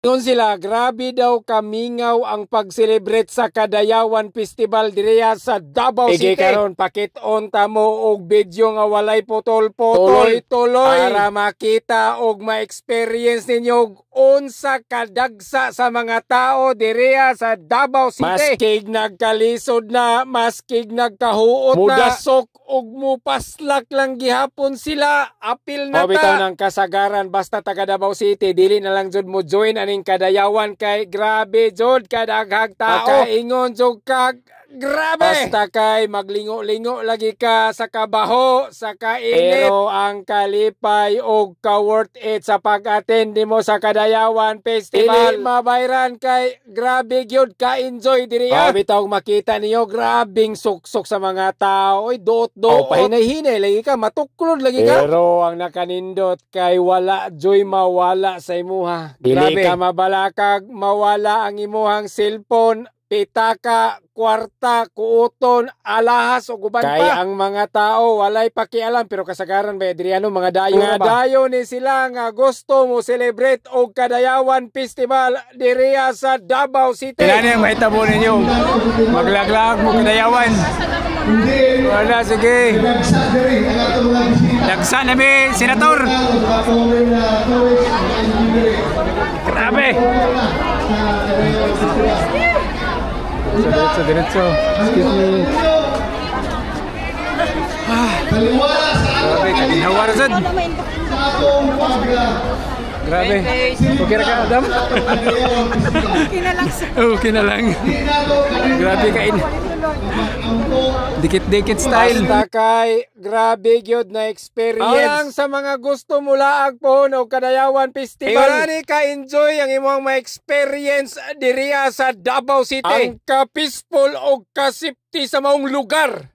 Yun sila, grabe daw kamingaw ang pag-celebrate sa Kadayawan Festival direya sa Davao City. Karon pakit-on ta mo og video nga walay putol-putol, tuloy para makita og ma-experience ninyo unsa kadagsa sa mga tao direya sa Davao City. Maskig nagkalisod na, maskig nagkahuot na, mudasok og mupaslak lang gihapon sila. Apil na ta. Mabitaw ng kasagaran basta taga Davao City, dili na lang jud mo join aning Kadayawan kay grabe jud kadaghag tao. Ingon jud kag grabe. Basta kay maglingo-lingo lagi ka sa kabaho, sa kainit. Pero ang kalipay og ka-worth it sa pag-attend mo sa Kadayawan Festival. Dili mabayran kay grabe gyud ka-enjoy diri. Bitaw makita niyo grabing suksok sa mga tao. Oy, dot-dot. Pahinay-hinay lagi ka, matuklod lagi ka. Pero ang nakanindot kay wala joy mawala sa imuha. Dili ka mabalakag mawala ang imuhang cellphone, pitaka, kwarta, kuoton, alahas o guban pa. Kaya ang mga tao walay pakialam pero kasagaran ba Adriano mga dayo nga dayo ni sila nga gusto mo celebrate og Kadayawan Festival direya sa Davao City. Kailan yung mahitabo ninyo? Maglaglag mo Kadayawan. Wala, sige. Dagsa na mi, Senator. Grabe. Diretso. Excuse me. Grabe, kaginhawar sad. Grabe. Okay ra ka, Adam? Okay na lang. Okay na lang. Grabe kain. Dikit-dikit style. Basta kay grabe gyud na experience. Ang sa mga gusto mula po og Kadayawan Festival. Iwala ka-enjoy ang imong ma-experience diriya sa Davao City. Ang ka-peaceful og ka-safety sa maong lugar.